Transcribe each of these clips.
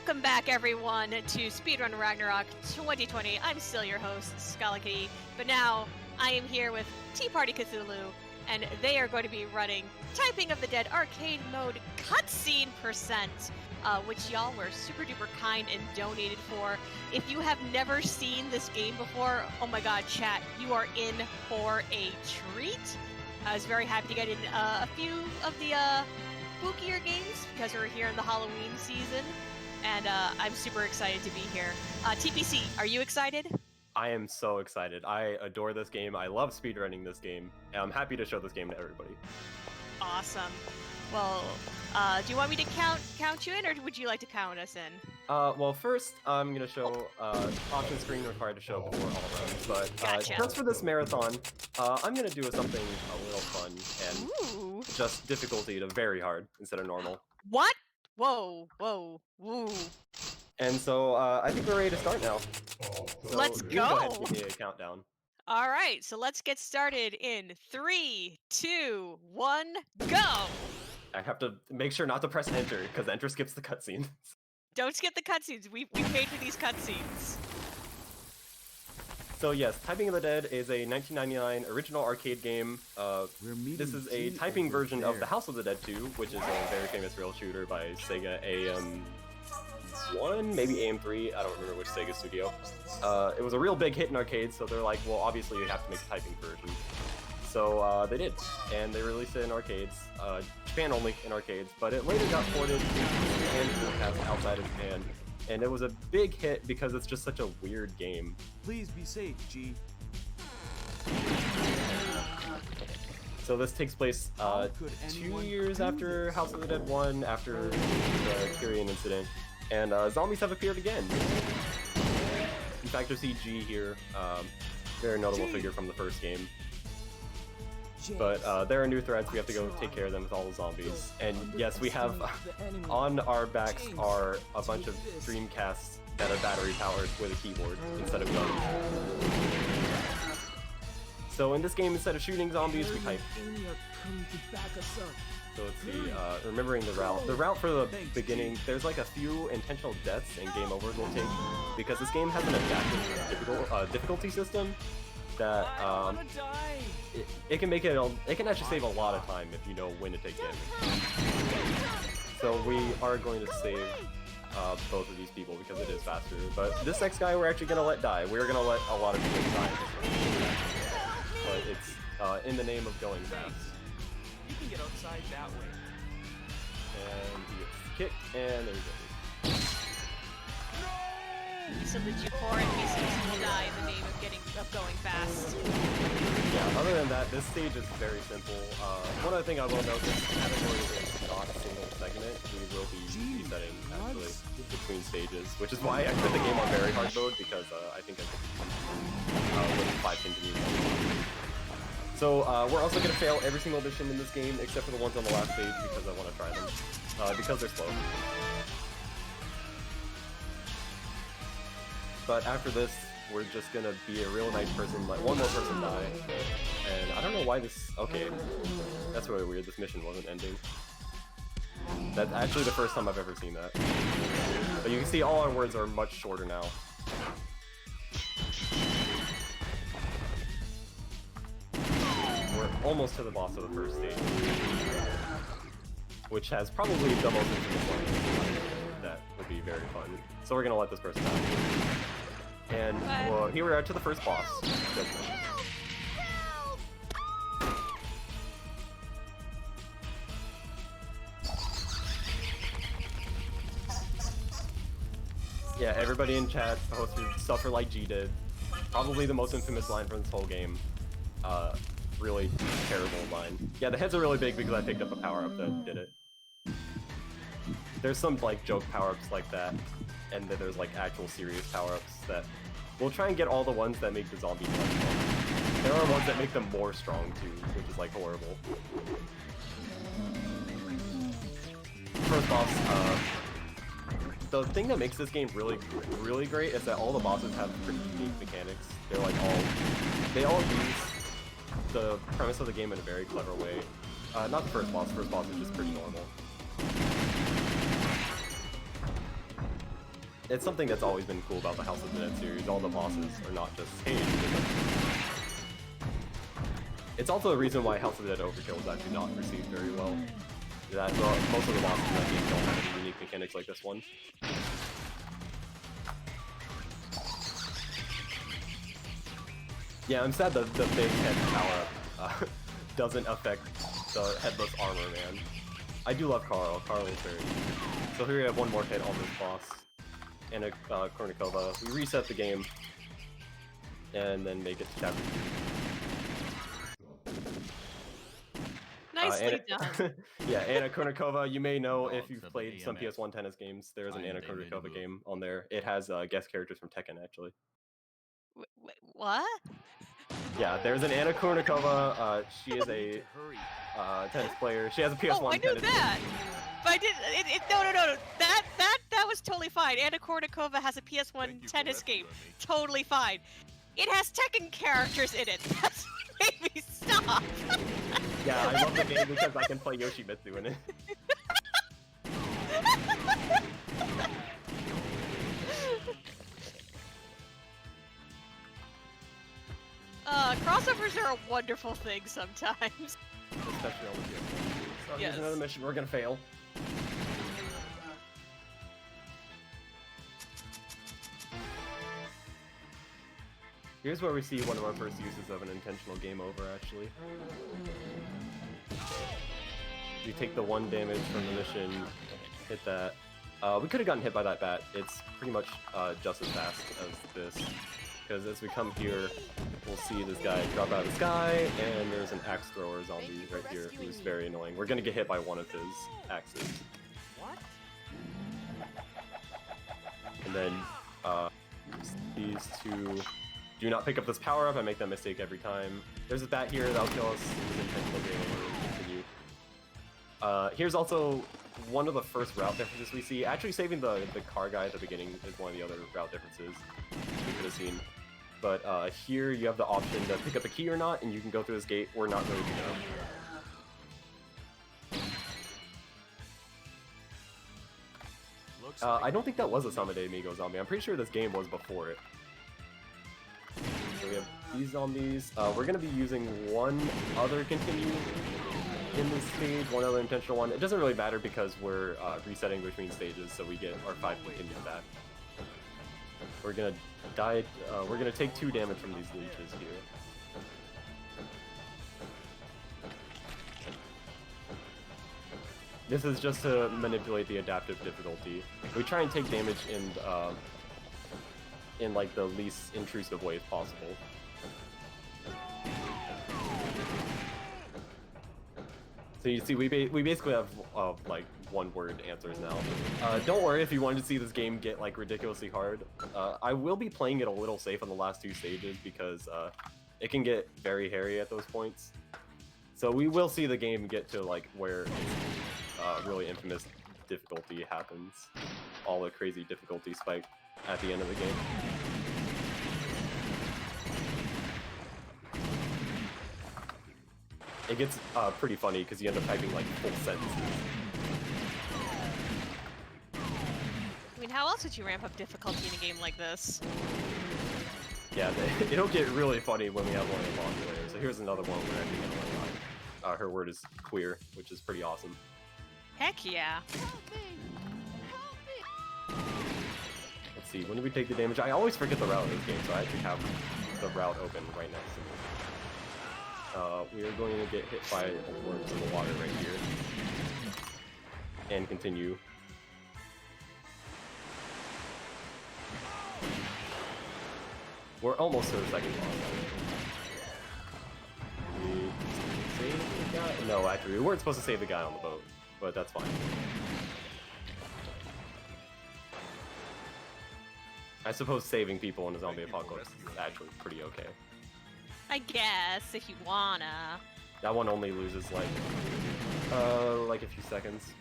Welcome back, everyone, to Speedrun Ragnarok 2020. I'm still your host, Skalaki, but now I am here with teapartycthulu, and they are going to be running Typing of the Dead Arcade Mode Cutscene Percent, which y'all were super duper kind and donated for. If you have never seen this game before, oh my god, chat, you are in for a treat. I was very happy to get in a few of the spookier games because we're here in the Halloween season, and I'm super excited to be here. TPC, are you excited? I am so excited. I adore this game. I love speedrunning this game, and I'm happy to show this game to everybody. Awesome. Well, do you want me to count you in, or would you like to count us in? Well, first, I'm going to show option screen required to show before all runs, but Gotcha. just for this marathon, I'm going to do something a little fun and just difficulty to very hard instead of normal. What? Whoa, whoa, woo. And so I think we're ready to start now. So Let's you go ahead go. and give me a countdown. All right, so let's get started in 3, 2, 1, go! I have to make sure not to press enter, because enter skips the cutscene. Don't skip the cutscenes. We paid for these cutscenes. So yes, Typing of the Dead is a 1999 original arcade game. This is a typing version of the House of the Dead 2, which is a very famous rail shooter by Sega AM1, maybe AM3, I don't remember which Sega studio. It was a real big hit in arcades, so they're like, well, obviously you have to make a typing version. So they did, and they released it in arcades, Japan only in arcades, but it later got ported to Japan broadcast outside of Japan, and it was a big hit because it's just such a weird game. Please be safe, G. So this takes place 2 years after House of the Dead 1, after the Kyrian incident, and zombies have appeared again. In fact, you see G here, very notable figure from the first game. But there are new threats, we have to go take care of them with all the zombies. And yes, we have, on our backs are a bunch of Dreamcasts that are battery powered with a keyboard instead of guns. So in this game, instead of shooting zombies, we type. So let's see, remembering the route. The route for the beginning, there's like a few intentional deaths and game overs will take, because this game has an adaptive difficulty system that it can make it can actually save a lot of time if you know when to take damage. So we are going to save both of these people because it is faster. But this next guy we're actually going to let die. We're going to let a lot of people die. But it's in the name of going fast. You can get outside that way. And he gets kicked, and there he goes. So the G4 NPCs will die in the name of going fast. Yeah, other than that, this stage is very simple. One other thing I will note is category is not a single segment. We will be resetting actually between stages, which is why I put the game on very hard mode, because I think I could with 5 continues. So we're also going to fail every single mission in this game except for the ones on the last stage because I want to try them. Because they're slow. But after this, we're just gonna be a real nice person, let one more person die. And I don't know why this... Okay, that's really weird, this mission wasn't ending. That's actually the first time I've ever seen that. But you can see all our words are much shorter now. We're almost to the boss of the first stage. Which has probably the most infamous line that would be very fun. So we're gonna let this person die. And well, here we are to the first boss. Yeah, everybody in chat supposed to suffer like G did. Probably the most infamous line from this whole game. Really terrible line. Yeah, the heads are really big because I picked up a power-up that did it. There's some like joke power-ups like that, and then there's like actual serious power-ups that we'll try and get all the ones that make the zombies less strong. There are ones that make them more strong too, which is like horrible. First boss, the thing that makes this game really great is that all the bosses have pretty unique mechanics. They're like they all use the premise of the game in a very clever way. Not the first boss is just pretty normal. it's something that's always been cool about the House of the Dead series. All the bosses are not just hey. It's also a reason why House of the Dead Overkill is actually not received very well. That most of the bosses in that game don't have any unique mechanics like this one. Yeah, I'm sad that the big head power-up doesn't affect the headless armor, man. I do love Carl. Carl is very good. So here we have one more hit on this boss. And a Kornikova. We reset the game. And then make it to chapter 2. Nicely done. Yeah, Anna Kournikova, you may know if you've played some PS1 tennis games, there's an Anna Kournikova game on there. It has guest characters from Tekken, actually. What? Yeah, there's an Anna Kournikova. She is a tennis player. She has a PS1 Oh, I knew tennis that! But I didn't. No. That was totally fine. Anna Kournikova has a PS1 tennis game. Totally fine. It has Tekken characters in it. That's what made me stop. Yeah, I love the game because I can play Yoshimitsu in it. Crossovers are a wonderful thing sometimes. Especially on the PS1. So Yes. here's another mission we're gonna fail. Here's where we see one of our first uses of an intentional game over, actually. You take the 1 damage from the mission, hit that. We could have gotten hit by that bat. It's pretty much just as fast as this. Because as we come here, we'll see this guy drop out of the sky, and there's an axe thrower zombie right here who's very annoying. We're gonna get hit by one of his axes. What? And then these two do not pick up this power up. I make that mistake every time. There's a bat here that'll kill us. It's intentional game over. We'll continue. Here's also one of the first route differences we see. Actually, saving the car guy at the beginning is one of the other route differences we could have seen. But here you have the option to pick up a key or not, and you can go through this gate or not really pick up. I don't think that was a Samade Amigo zombie. I'm pretty sure this game was before it. So we have these zombies. We're going to be using one other continue in this stage, one other intentional one. It doesn't really matter because we're resetting between stages, so we get our 5 continue back. We're gonna die. We're gonna take 2 damage from these leeches here. This is just to manipulate the adaptive difficulty. We try and take damage in like the least intrusive ways possible. So you see, we basically have like 1-word answers now. Don't worry if you wanted to see this game get like ridiculously hard. I will be playing it a little safe on the last 2 stages because it can get very hairy at those points. So we will see the game get to like where really infamous difficulty happens. All the crazy difficulty spike at the end of the game. It gets pretty funny because you end up typing like full sentences. I mean, how else would you ramp up difficulty in a game like this? Yeah, it'll get really funny when we have one of the long players. So here's another one where I think her word is queer, which is pretty awesome. Heck yeah. Let's see, when do we take the damage? I always forget the route in this game, so I actually have the route open right next to me. We are going to get hit by worms in the water right here. And continue. We're almost to the second boss. We save the guy? No, actually, we weren't supposed to save the guy on the boat, but that's fine. I suppose saving people in a zombie apocalypse is actually pretty okay. I guess, if you wanna. That one only loses like a few seconds.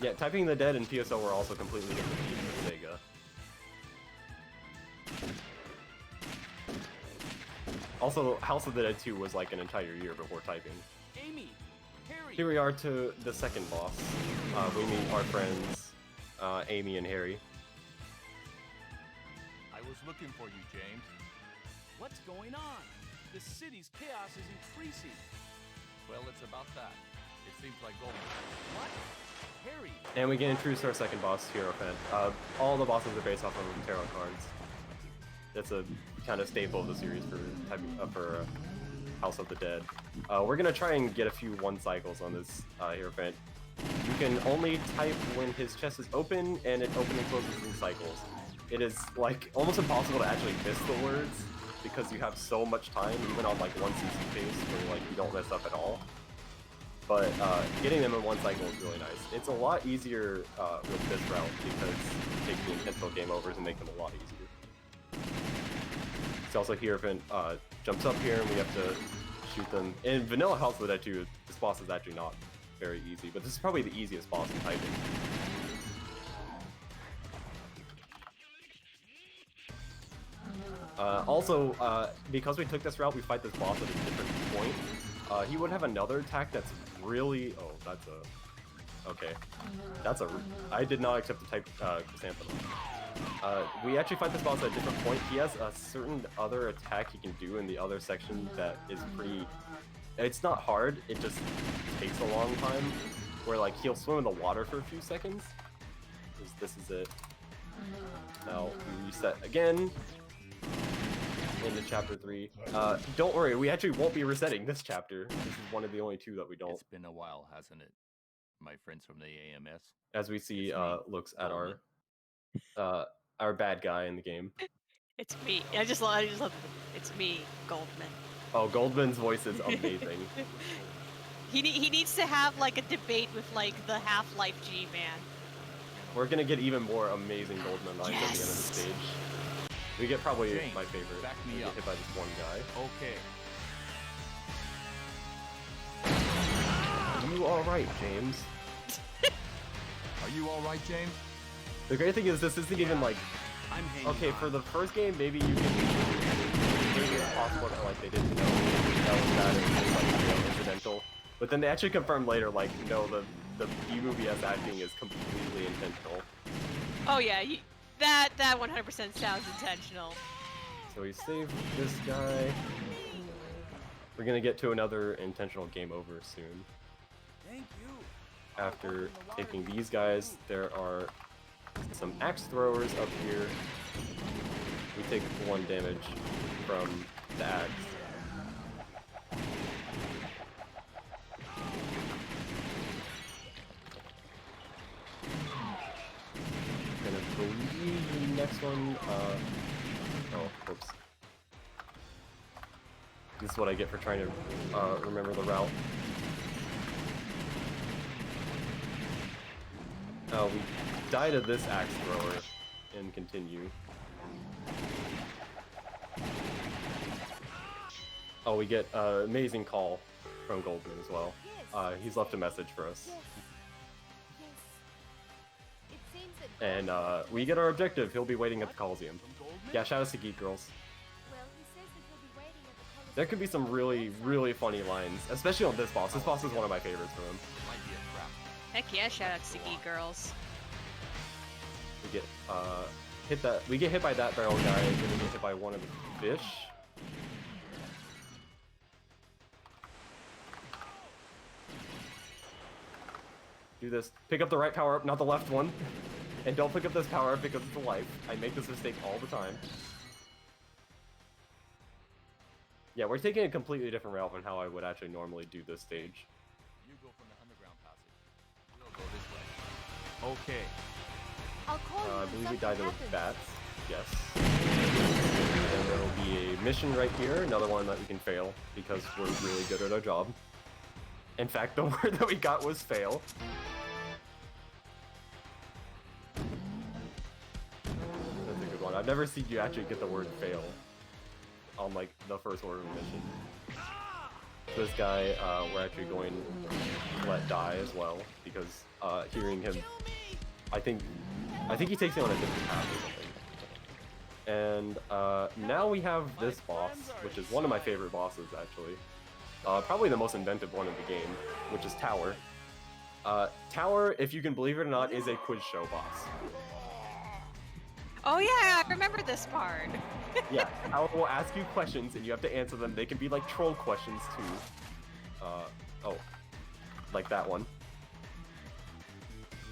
Yeah, Typing the Dead and PSO were also completely different games than Sega. Also, House of the Dead 2 was like an entire year before typing. Amy, Harry. Here we are to the second boss. We meet our friends, Amy and Harry. I was looking for you, James. What's going on? The city's chaos is increasing. Well, it's about that. It seems like Golden. What? Harry. And we get introduced to our second boss, Hierophant. All the bosses are based off of tarot cards. That's a kind of staple of the series for House of the Dead. We're gonna try and get a few 1 cycles on this Hierophant. You can only type when his chest is open, and it opens and closes in cycles. It is like almost impossible to actually miss the words because you have so much time, even on like 1 CC pace where like you don't mess up at all. But getting them in 1 cycle is really nice. It's a lot easier with this route because you take the intentional game overs and make them a lot easier. It's also Hierophant jumps up here and we have to shoot them. In Vanilla House of the Dead 2, this boss is actually not very easy, but this is probably the easiest boss in typing. Also, because we took this route, we fight this boss at a different point. He would have another attack that's really... Oh, that's a... Okay. That's a... I did not accept the type Chrysanthemum. We actually fight this boss at a different point. He has a certain other attack he can do in the other section that is pretty... It's not hard, it just takes a long time. Where, like, he'll swim in the water for a few seconds. This is it. Now, we reset again. Into chapter 3. Don't worry, we actually won't be resetting this chapter. This is one of the only 2 that we don't. It's been a while, hasn't it? My friends from the AMS. As we see, looks at our bad guy in the game. It's me. I just love it's me, Goldman. Oh, Goldman's voice is amazing. He needs to have like a debate with like the Half-Life G-Man. We're gonna get even more amazing Goldman lines at the end of the stage. We get probably James, my favorite. back me we up. get hit by this one guy. Okay. You alright, James? Are you all right, James? The great thing is this isn't even like... I'm hanging Okay, on. for the first game, maybe you can... Maybe it's possible that like, they didn't know that was bad and it was like, you know, incidental. But then they actually confirmed later, like, no, the B-movie-esque acting is completely intentional. Oh yeah, that 100% sounds intentional. So we saved this guy. We're gonna get to another intentional game over soon. Thank you. After taking these guys, there are some axe throwers up here. We take 1 damage from the axe. Gonna believe the next one, oh, whoops. This is what I get for trying to remember the route. We die to this axe thrower and continue. Oh, we get an amazing call from Goldman as well. He's left a message for us. And we get our objective. He'll be waiting at the Coliseum. Yeah, shout out to Geek Girls. There could be some really, really funny lines, especially on this boss. This boss is one of my favorites for him. Might be a trap. Heck yeah, shoutouts to Geek Girls. We get we get hit by that barrel guy, and then we get hit by one of the fish. Do this. Pick up the right power up, not the left one. And don't pick up this power up because it's a life. I make this mistake all the time. Yeah, we're taking a completely different route than how I would actually normally do this stage. You go from the underground passage. We'll go this way. Okay. I'll call you I when believe we something died to the happens. bats. Yes. And there will be a mission right here, another one that we can fail because we're really good at our job. In fact, the word that we got was fail. That's a good one. I've never seen you actually get the word fail on like the first order of a mission. This guy, we're actually going to let die as well because hearing him, I think he takes it on a different path or something. And now we have this boss, which is one of my favorite bosses, actually. Probably the most inventive one in the game, which is Tower. Tower, if you can believe it or not, is a quiz show boss. Oh yeah, I remember this part. Yeah, Tower will ask you questions and you have to answer them. They can be like troll questions too. Oh, like that one.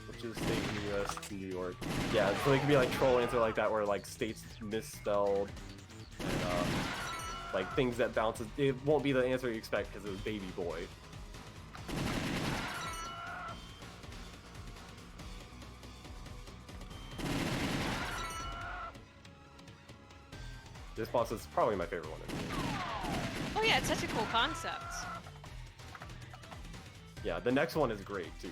Which is state in the US, New York. Yeah, so they can be like troll answer like that, where like states misspelled and like things that bounces. It won't be the answer you expect because it was baby boy. This boss is probably my favorite one. Oh yeah, it's such a cool concept. Yeah, the next one is great too.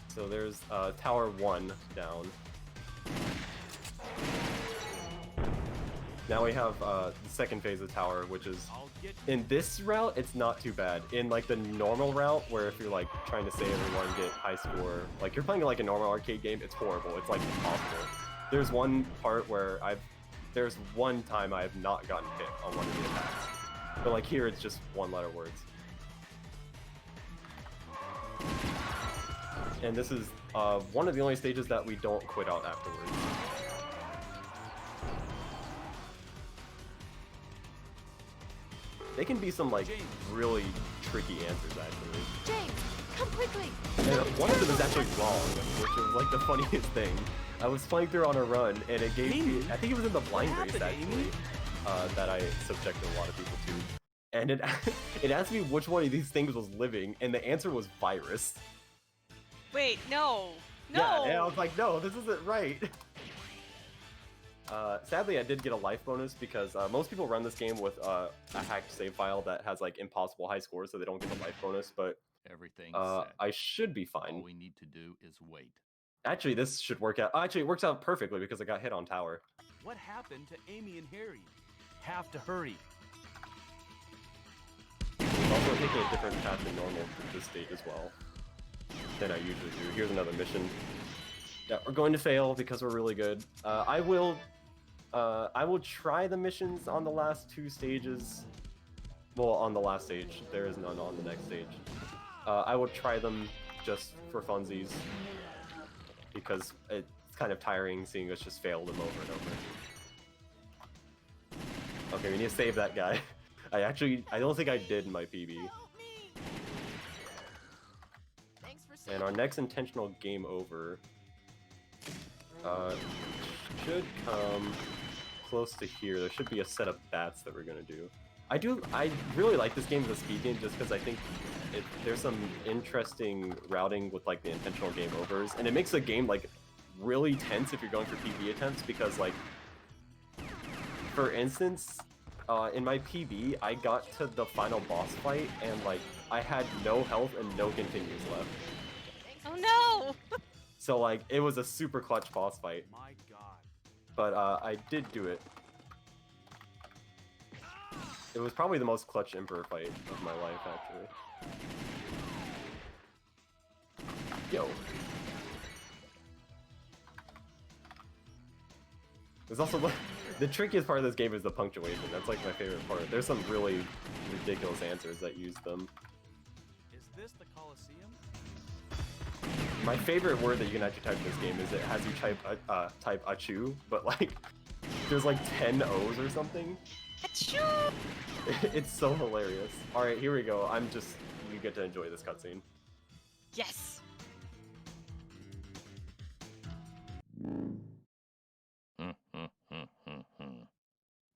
So there's Tower 1 down. Now we have the second phase of Tower, which is, in this route, it's not too bad. In like the normal route, where if you're like trying to save everyone, get high score, like you're playing like a normal arcade game, it's horrible. It's like impossible. There's one part where there's one time I have not gotten hit on one of the attacks. But like here, it's just one-letter words. And this is one of the only stages that we don't quit out afterwards. They can be some like really tricky answers actually. James, come quickly. And one of them is actually wrong, which is like the funniest thing. I was playing through on a run and it gave me, I think it was in the blind race actually, that I subjected a lot of people to. And it asked me which one of these things was living, and the answer was virus. Wait, no. Yeah, and I was like, no, this isn't right. Sadly, I did get a life bonus because most people run this game with a hacked save file that has like impossible high scores, so they don't get a life bonus. But Everything's set. I should be fine. All we need to do is wait. Actually, this should work out. Actually, it works out perfectly because I got hit on Tower. What happened to Amy and Harry? Have to hurry. I'm also taking a different path than normal for this stage as well than I usually do. Here's another mission that we're going to fail because we're really good. I will try the missions on the last two stages. Well, on the last stage. There is none on the next stage. I will try them just for funsies because it's kind of tiring seeing us just fail them over and over. Okay, we need to save that guy. I don't think I did in my PB. And our next intentional game over should come close to here. There should be a set of bats that we're gonna do. I really like this game as a speed game just because I think there's some interesting routing with like the intentional game overs, and it makes the game like really tense if you're going for PB attempts because like, for instance, in my PB, I got to the final boss fight and like I had no health and no continues left. Oh no! So like it was a super clutch boss fight. My God. But I did do it. It was probably the most clutch Emperor fight of my life, actually. Yo. There's also the trickiest part of this game is the punctuation. That's like my favorite part. There's some really ridiculous answers that use them. Is this the Colosseum? My favorite word that you can actually type in this game is it has you type achu, but like there's like 10 O's or something. Achoo! It's so hilarious. All right, here we go. You get to enjoy this cutscene. Yes!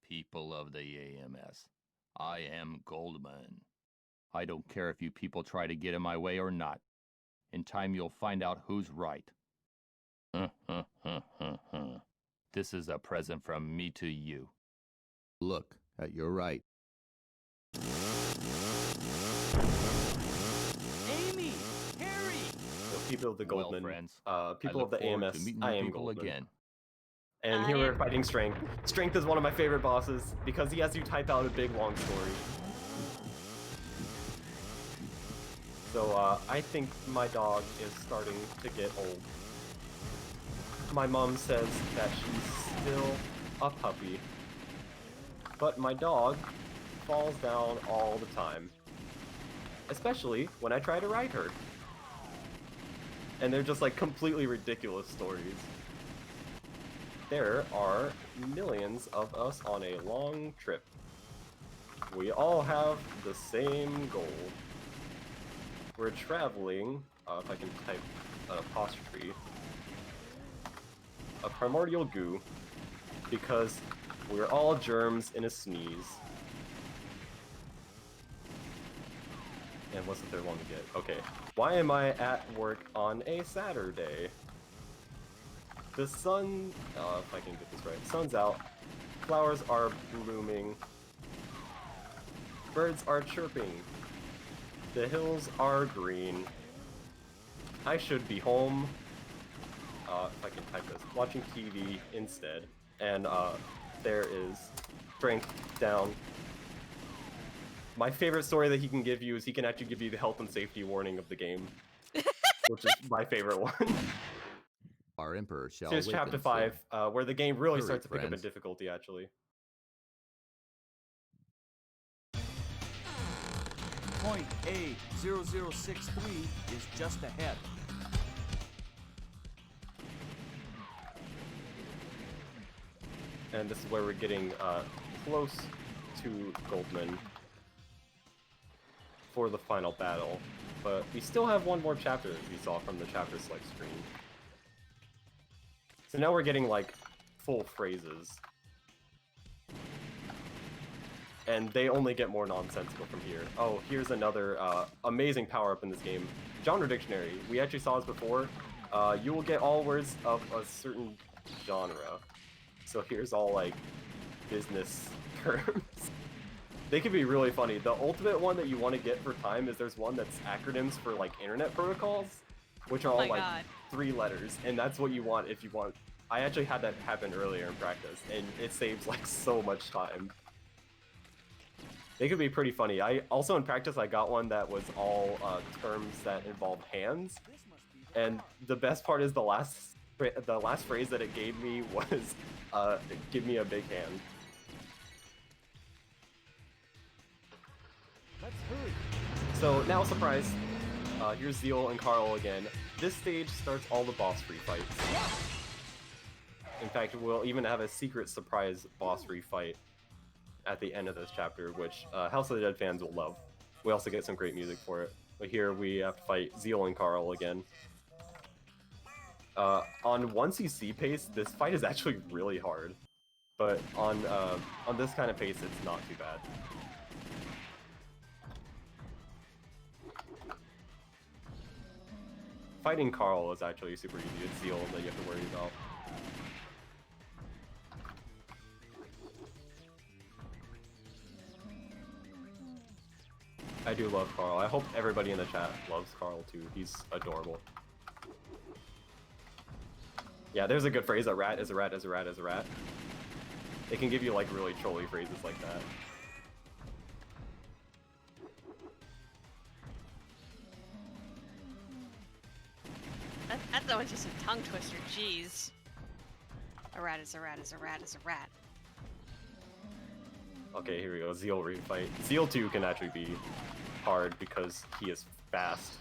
People of the AMS, I am Goldman. I don't care if you people try to get in my way or not. In time you'll find out who's right. This is a present from me to you. Look at your right. Amy! Harry! So people of the Goldman, Well, friends, people I of look the forward AMS, to meeting I you am people Goldman. again. And here we're fighting Strength. Strength is one of my favorite bosses because he has you type out a big long story. So I think my dog is starting to get old. My mom says that she's still a puppy, but my dog falls down all the time, especially when I try to ride her. And they're just like completely ridiculous stories. There are millions of us on a long trip. We all have the same goal. We're traveling, if I can type an apostrophe, a primordial goo, because we're all germs in a sneeze. And what's the third one to get? Okay. Why am I at work on a Saturday? The sun, if I can get this right, sun's out, flowers are blooming, birds are chirping, the hills are green. I should be home, if I can type this, watching TV instead. And there is strength down. My favorite story that he can give you is he can actually give you the health and safety warning of the game, which is my favorite one. Our emperor shall Here's awaken chapter 5, where the game really Hurry, starts to pick up in friends. difficulty, actually. Point A0063 is just ahead. And this is where we're getting close to Goldman for the final battle. But we still have one more chapter that we saw from the chapter select screen. So now we're getting like full phrases. And they only get more nonsensical from here. Oh, here's another amazing power-up in this game. Genre Dictionary. We actually saw this before. You will get all words of a certain genre. So here's all like business terms. They can be really funny. The ultimate one that you want to get for time is there's one that's acronyms for like internet protocols, which are all my like God. 3 letters, and that's what you want if you want. I actually had that happen earlier in practice, and it saves like so much time. They could be pretty funny. I also in practice I got one that was all terms that involved hands, and the best part is the last phrase that it gave me was give me a big hand. Let's hurry. So now, surprise, here's Zeal and Carl again. This stage starts all the boss free fights. In fact, we'll even have a secret surprise boss free fight at the end of this chapter, which House of the Dead fans will love. We also get some great music for it. But here we have to fight Zeal and Carl again. On 1cc pace, this fight is actually really hard. But on this kind of pace, it's not too bad. Fighting Carl is actually super easy. It's Zeal that you have to worry about. I do love Carl. I hope everybody in the chat loves Carl too. He's adorable. Yeah, there's a good phrase. A rat is a rat is a rat is a rat. It can give you like really trolly phrases like that. That was just a tongue twister, jeez. A rat is a rat is a rat is a rat. Okay, here we go. Zeal refight. Zeal 2 can actually be hard because he is fast.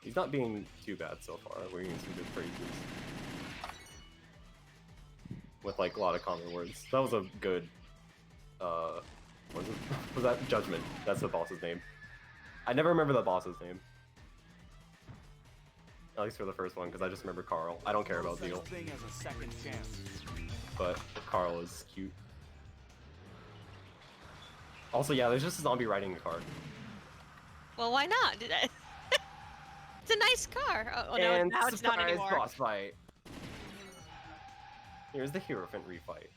He's not being too bad so far. We're getting some good phrases. With like a lot of common words. That was a good was that Judgment? That's the boss's name. I never remember the boss's name. At least for the first one, because I just remember Carl. I don't care about No Zeal, such thing as a second chance. but Carl is cute. Also, yeah, there's just a zombie riding a car. Well, why not? It's a nice car. Oh no, And now it's not surprise anymore. boss fight. Here's the Hierophant refight.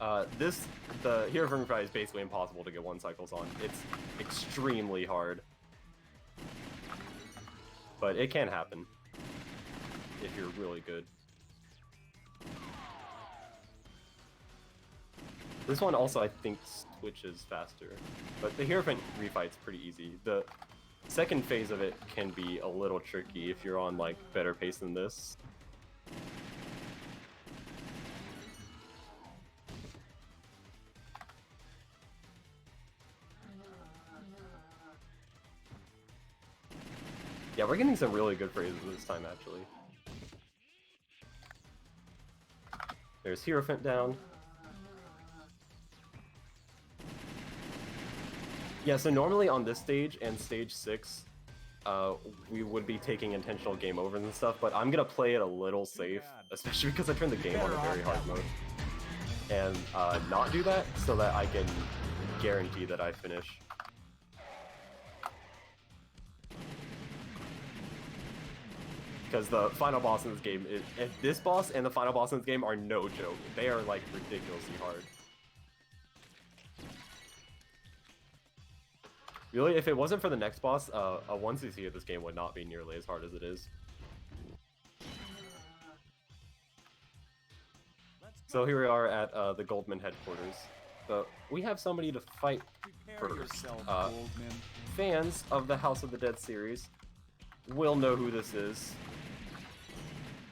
The Hero Ring Fight is basically impossible to get 1 cycles on. It's extremely hard. But it can happen. If you're really good. This one also, I think, switches faster. But the Hero Ring Refight's pretty easy. The second phase of it can be a little tricky if you're on, like, better pace than this. Yeah, we're getting some really good phrases this time, actually. There's Hierophant down. Yeah, so normally on this stage and stage 6, we would be taking intentional game overs and stuff, but I'm gonna play it a little safe, especially because I turned the game on a very hard mode. And not do that so that I can guarantee that I finish. Because the final boss in this game, this boss and the final boss in this game are no joke. They are like ridiculously hard. Really, if it wasn't for the next boss, a 1cc of this game would not be nearly as hard as it is. So here we are at the Goldman headquarters. We have somebody to fight first. Fans of the House of the Dead series will know who this is,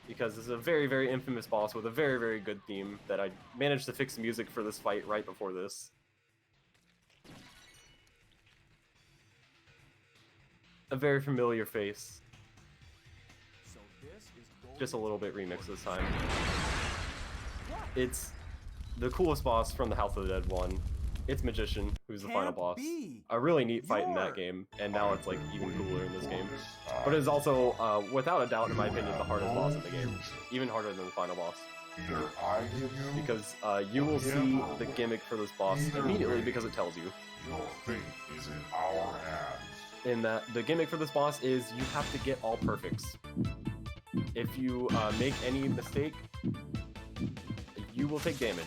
because this is a very, very infamous boss with a very, very good theme that I managed to fix the music for this fight right before this. A very familiar face. Just a little bit remixed this time. It's the coolest boss from the House of the Dead 1. It's Magician, who's the final boss. A really neat fight in that game, and now it's like even cooler in this game. But it is also, without a doubt, in my opinion, the hardest boss in the game. Even harder than the final boss. Because you will see the gimmick for this boss immediately because it tells you. Your fate is in our hands. In that the gimmick for this boss is you have to get all perfects. If you make any mistake, you will take damage.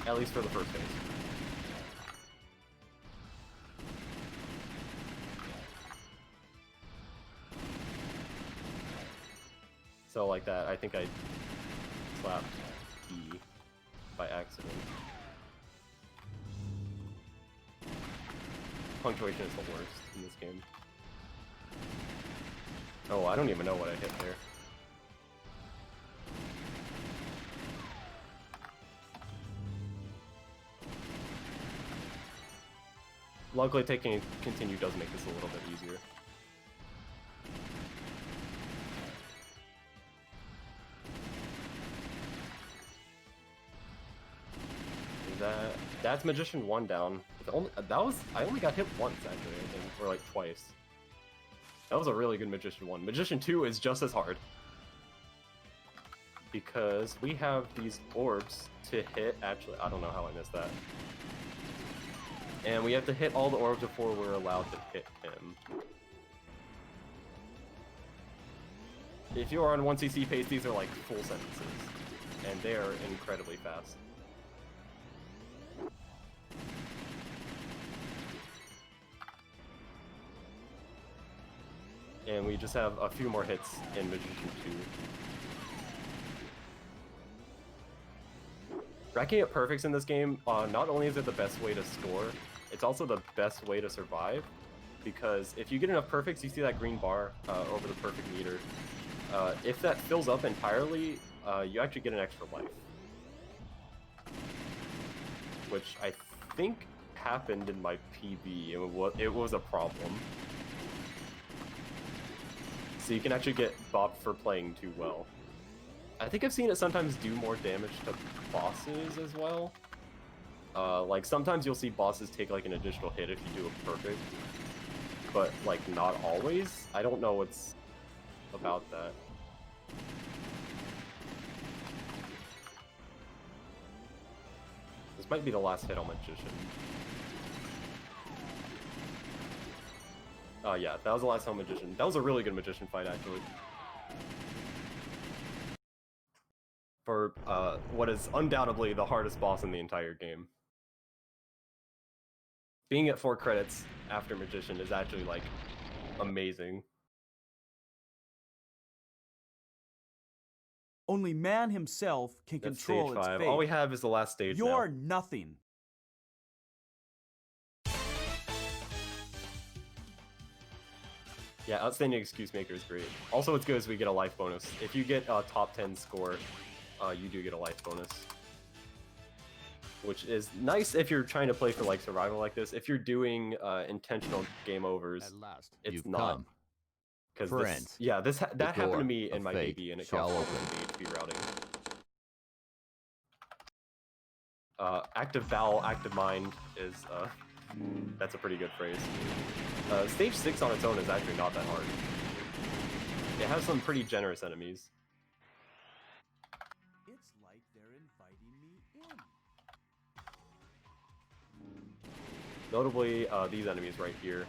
At least for the first phase. So like that, I think I slapped E by accident. Punctuation is the worst in this game. Oh, I don't even know what I hit there. Luckily, taking continue does make this a little bit easier. That's Magician 1 down. I only got hit once actually, I think, or like twice. That was a really good Magician 1. Magician 2 is just as hard. Because we have these orbs to hit. Actually, I don't know how I missed that. And we have to hit all the orbs before we're allowed to hit him. If you are on 1cc pace, these are like full sentences. And they are incredibly fast. And we just have a few more hits in Magician 2. Racking up perfects in this game, not only is it the best way to score, it's also the best way to survive. Because if you get enough perfects, you see that green bar over the perfect meter. If that fills up entirely, you actually get an extra life. Which I think happened in my PB, it was a problem. So you can actually get bopped for playing too well. I think I've seen it sometimes do more damage to bosses as well. Like sometimes you'll see bosses take like an additional hit if you do a perfect. But like not always. I don't know what's about that. This might be the last hit on Magician. Yeah, that was the last hit on Magician. That was a really good Magician fight, actually. For what is undoubtedly the hardest boss in the entire game. Being at 4 credits after Magician is actually, like, amazing. Only man himself can That's control stage its 5. fate. All we have is the last stage You're now. nothing. Yeah, Outstanding Excuse Maker is great. Also, what's good is we get a life bonus. If you get a top 10 score, you do get a life bonus. Which is nice if you're trying to play for like survival like this. If you're doing intentional game overs, At last, it's you've not. come. Because Friends, that happened to door me in of my fate BB, and it shall cost me open. the HP routing. Active bowel, active mind is that's a pretty good phrase. Stage 6 on its own is actually not that hard. It has some pretty generous enemies. It's like they're inviting me in. Notably, these enemies right here.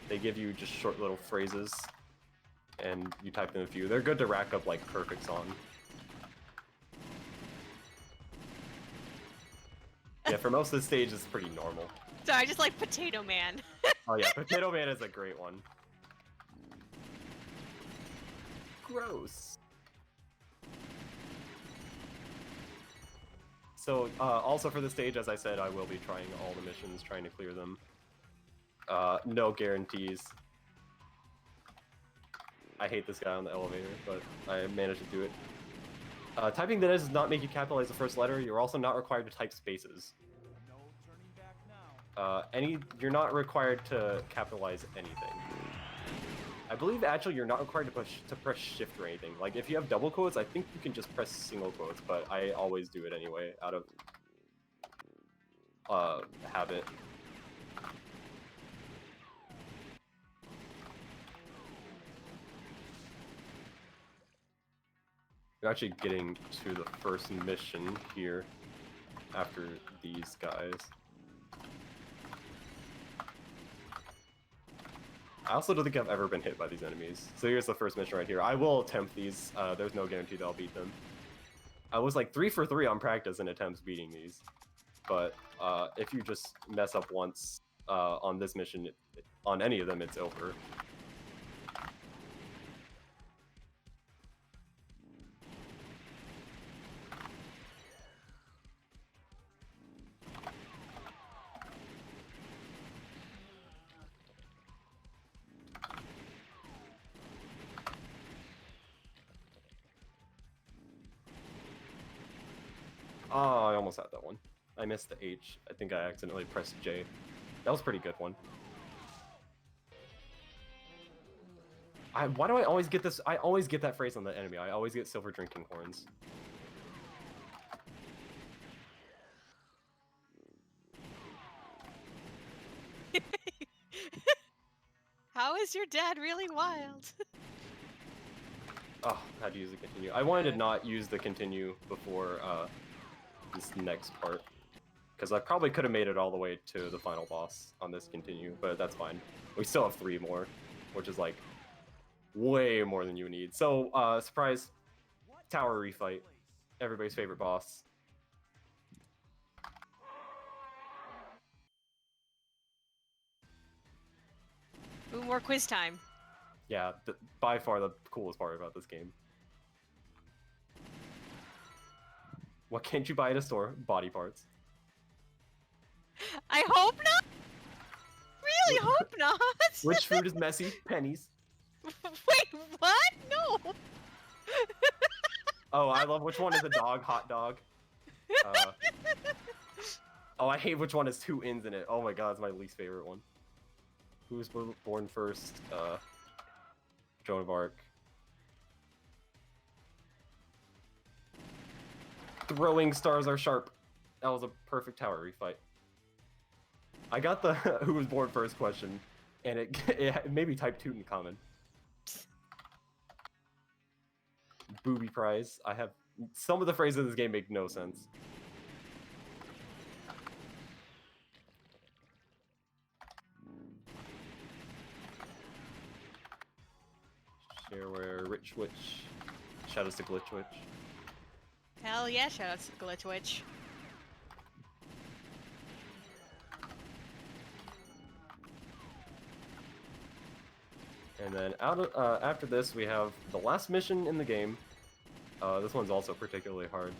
They give you just short little phrases, and you type in a few. They're good to rack up like perfects on. Yeah, for most of the stage, it's pretty normal. So I just like Potato Man. Oh yeah, Potato Man is a great one. Gross. So, also for the stage, as I said, I will be trying all the missions, trying to clear them. No guarantees. I hate this guy on the elevator, but I managed to do it. Typing the does not make you capitalize the first letter. You're also not required to type spaces. No turning back now. You're not required to capitalize anything. I believe actually you're not required to press shift or anything. Like if you have double quotes, I think you can just press single quotes, but I always do it anyway out of habit. You're actually getting to the first mission here after these guys. I also don't think I've ever been hit by these enemies. So here's the first mission right here. I will attempt these. There's no guarantee that I'll beat them. I was like 3 for 3 on practice in attempts beating these. But if you just mess up once on this mission, on any of them, it's over. Oh, I almost had that one. I missed the H. I think I accidentally pressed J. That was a pretty good one. Why do I always get this? I always get that phrase on the enemy. I always get silver drinking horns. How is your dad really wild? Oh, had to use the continue. I wanted to not use the continue before this next part. Because I probably could have made it all the way to the final boss on this continue, but that's fine. We still have 3 more, which is like way more than you need. So, surprise, tower refight. Everybody's favorite boss. Ooh, more quiz time. Yeah, by far the coolest part about this game. What can't you buy at a store? Body parts. I hope not. Really hope not. Which food is messy? Pennies. Wait, what? No. Oh, I love which one is a dog? Hot dog. Oh, I hate which one has 2 ins in it. Oh my god, it's my least favorite one. Who was born first? Joan of Arc. Throwing stars are sharp. That was a perfect tower refight. I got the who was born first question, and it made me type Tutankhamun. Booby prize. I have some of the phrases in this game make no sense. Shareware, Rich Witch, Shadows to Glitch Witch. Hell yeah, shoutouts to Glitch Witch. And then after this, we have the last mission in the game. This one's also particularly hard.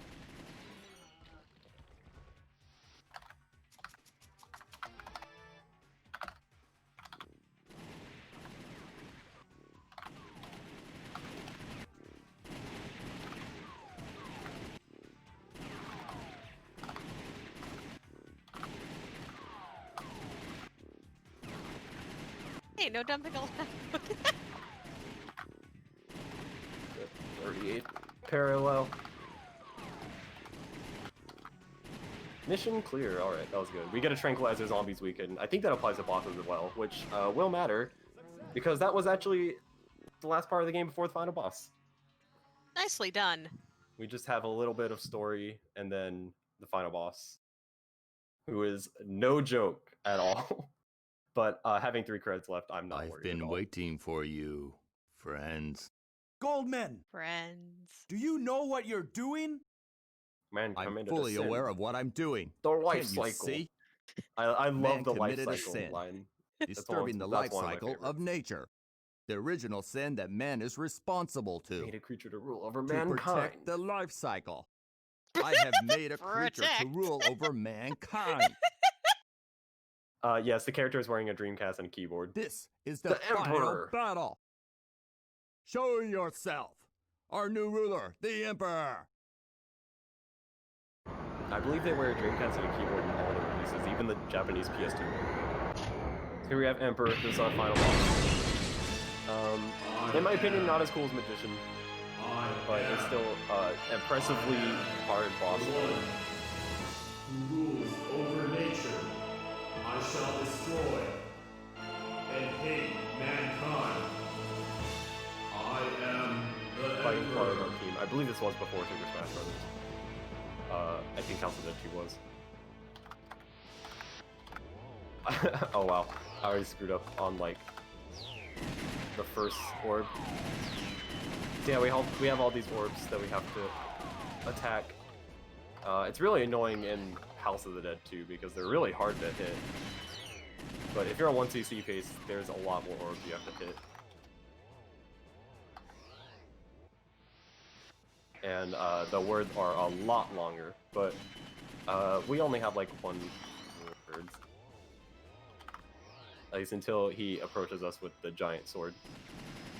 Hey, no dumping allowed. 38 parallel. Mission clear. All right, that was good. We get a tranquilizer zombies weekend. I think that applies to bosses as well, which will matter because that was actually the last part of the game before the final boss. Nicely done. We just have a little bit of story and then the final boss, who is no joke at all. But having 3 credits left, I'm not I've worried at been all. waiting for you, friends. Goldman, Friends. do you know what you're doing? Man, come I'm into fully the sin. aware of what I'm doing. The life Can't you cycle. see? I love Man the life committed a cycle sin, line. disturbing the that's life one of my cycle of favorites. nature. The original sin that man is responsible to. Made a creature to rule over To mankind. protect the life cycle. I have made a creature to Protect. rule over mankind. Yes, the character is wearing a Dreamcast and a keyboard. This is the The final Emperor. battle. Show yourself, our new ruler, the Emperor. I believe they wear a Dreamcast and a keyboard in all the releases, even the Japanese PS2. So here we have Emperor. This is our final boss. In my opinion, not as cool as Magician, but it's still impressively hard boss. Who rules over nature, I shall destroy and hate mankind. I am the Fighting part of Emperor. our team. I believe this was before Super Smash Brothers. I think House of the Dead 2 was. Oh wow, I already screwed up on like the first orb. So yeah, we have all these orbs that we have to attack. It's really annoying in House of the Dead 2 because they're really hard to hit. But if you're on 1cc pace, there's a lot more orbs you have to hit. And the words are a lot longer, but we only have like 1 word. At least until he approaches us with the giant sword.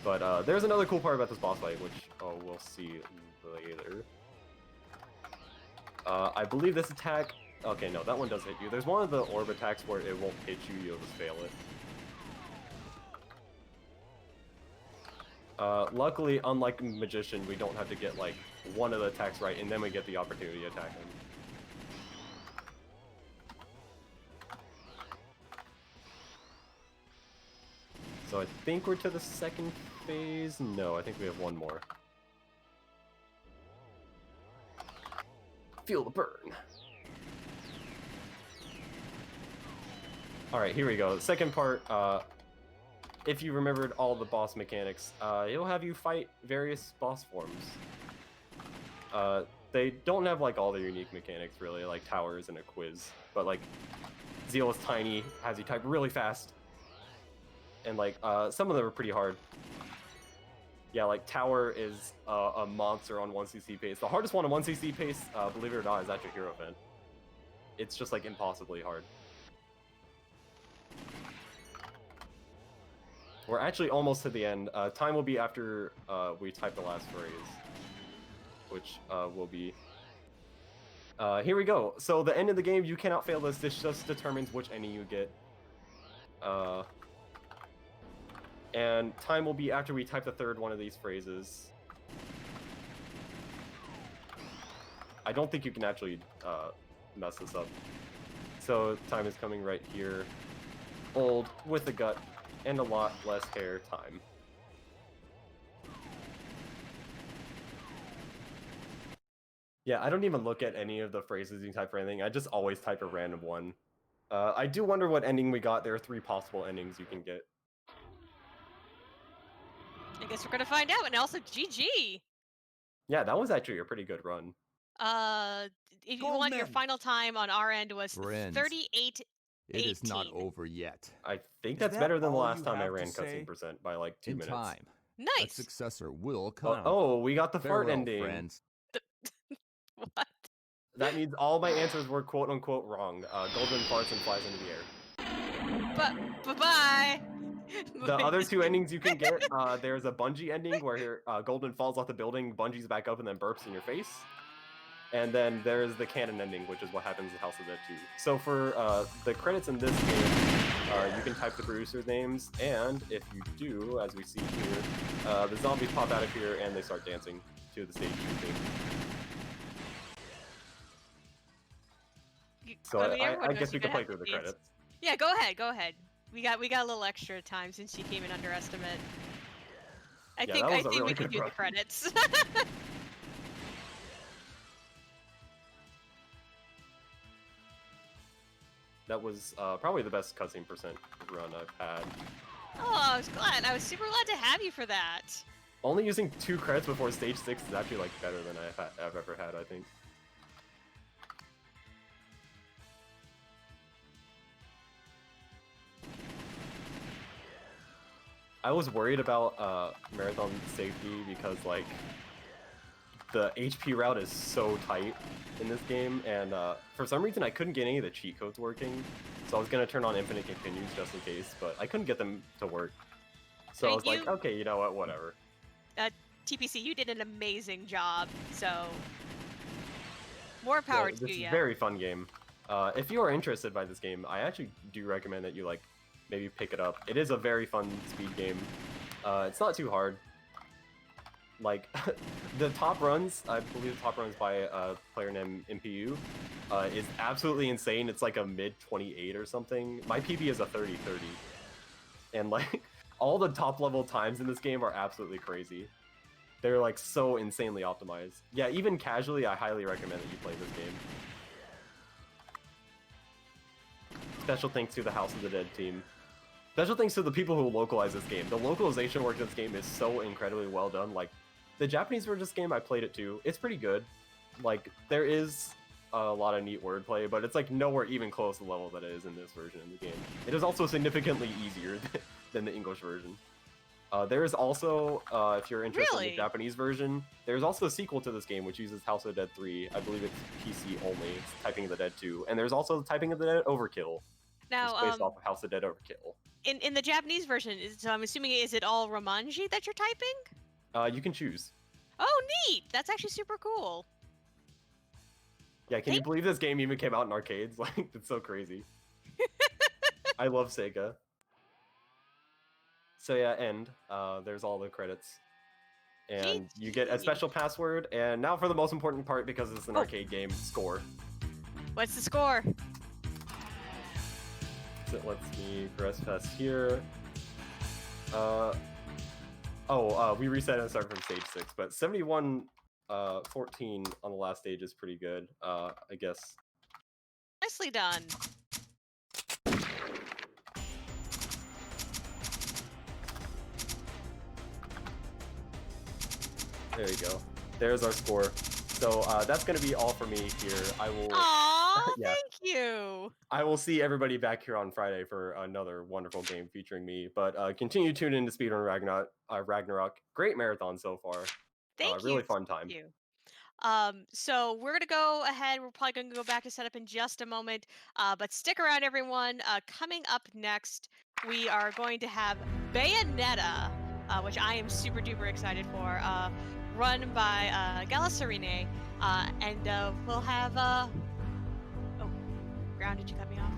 But there's another cool part about this boss fight, which we'll see later. I believe this attack... Okay, no, that one does hit you. There's one of the orb attacks where it won't hit you, you'll just fail it. Luckily, unlike Magician, we don't have to get like one of the attacks right, and then we get the opportunity to attack him. So I think we're to the second phase. No, I think we have one more. Feel the burn. Alright, here we go. The second part, if you remembered all the boss mechanics, it'll have you fight various boss forms. They don't have like all the unique mechanics really, like towers and a quiz, but like Zeal is tiny, has you type really fast, and like some of them are pretty hard. Yeah, like Tower is a monster on 1cc pace. The hardest one on 1cc pace, believe it or not, is actually Hero Fan. It's just like impossibly hard. We're actually almost to the end. Time will be after we type the last phrase, which will be... here we go. So the end of the game, you cannot fail this. This just determines which ending you get. And time will be after we type the third one of these phrases. I don't think you can actually mess this up. So time is coming right here. Old, with a gut, and a lot less hair time. Yeah, I don't even look at any of the phrases you type for anything. I just always type a random one. I do wonder what ending we got. There are 3 possible endings you can get. I guess we're gonna find out, and also GG! Yeah, that was actually a pretty good run. If you want your Goldman. final time on our end was Friends. 38. It is not 18. over yet. I think Is that's that better than the all last you time I have to ran say? cutscene percent by like 2 In minutes. time, a Nice. successor will Oh, come. oh, we got the fart Farewell, ending. friends. What? That means all my answers were quote unquote wrong. Goldman farts and flies into the air. But bye. The other 2 endings you can get, there's a bungee ending where Goldman falls off the building, bungees back up, and then burps in your face. And then there's the canon ending, which is what happens in House of the Dead 2. So for the credits in this game, you can type the producers' names, and if you do, as we see here, the zombies pop out of here and they start dancing to the stage theme. So I guess we can play through the credits. Yeah, go ahead. Go ahead. We got a little extra time since she came in underestimate. I think really we can good do run. the credits. That was probably the best cutscene percent run I've had. Oh, I was glad. I was super glad to have you for that. Only using 2 credits before stage 6 is actually like better than I've ever had, I think. I was worried about marathon safety because like the HP route is so tight in this game, and for some reason I couldn't get any of the cheat codes working, so I was gonna turn on infinite continues just in case, but I couldn't get them to work. So I was like, okay, you know what, whatever. TPC, you did an amazing job, so more power to you. This is a very fun game. If you are interested by this game, I actually do recommend that you like maybe pick it up. It is a very fun speed game. It's not too hard. Like the top runs, I believe the top runs by a player named MPU is absolutely insane. It's like a mid 28 or something. My PB is a 30-30, and like all the top level times in this game are absolutely crazy. They're like so insanely optimized. Yeah, even casually, I highly recommend that you play this game. Special thanks to the House of the Dead team. Special thanks to the people who localize this game. The localization work in this game is so incredibly well done. Like, the Japanese version of this game, I played it too. It's pretty good. Like, there is a lot of neat wordplay, but it's like nowhere even close to the level that it is in this version of the game. It is also significantly easier than the English version. There is also, if you're interested in the Japanese version, there's also a sequel to this game which uses House of the Dead 3. I believe it's PC only. It's Typing of the Dead 2. And there's also Typing of the Dead Overkill. Now, it's based off of House of the Dead Overkill. In the Japanese version, so I'm assuming, is it all Romanji that you're typing? You can choose. Oh, neat! That's actually super cool. Yeah, can you believe this game even came out in arcades? Like, it's so crazy. I love Sega. So yeah, there's all the credits. And you get a special password, and now for the most important part, because it's an arcade game, score. What's the score? So it lets me press past here. We reset and start from stage 6, but 71-14 on the last stage is pretty good, I guess. Nicely done. There you go. There's our score. So that's going to be all for me here. I will. Aww, yeah. Thank you. I will see everybody back here on Friday for another wonderful game featuring me. But continue to tune in to Speedrun Ragnarok. Great marathon so far. Thank you. Really fun time. Thank you. So we're gonna go ahead. We're probably gonna go back to setup in just a moment. But stick around, everyone. Coming up next, we are going to have Bayonetta, which I am super duper excited for. Run by Galasarine, and we'll have oh, Ground, did you cut me off?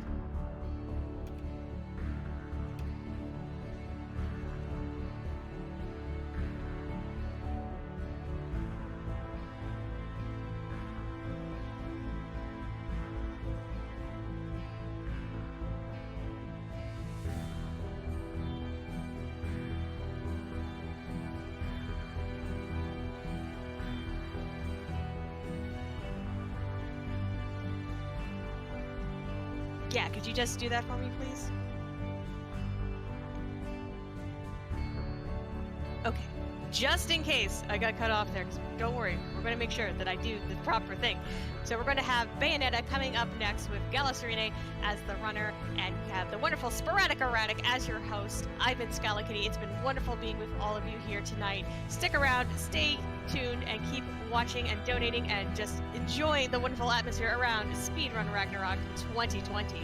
Yeah, could you just do that for me, please? Okay. just in case I got cut off there, because don't worry, we're going to make sure that I do the proper thing. So we're going to have Bayonetta coming up next with Galaserine as the runner, and we have the wonderful Sporadic Erratic as your host. I've been Scalakitty. It's been wonderful being with all of you here tonight. Stick around, stay tuned, and keep watching and donating and just enjoying the wonderful atmosphere around Speedrun Ragnarok 2020.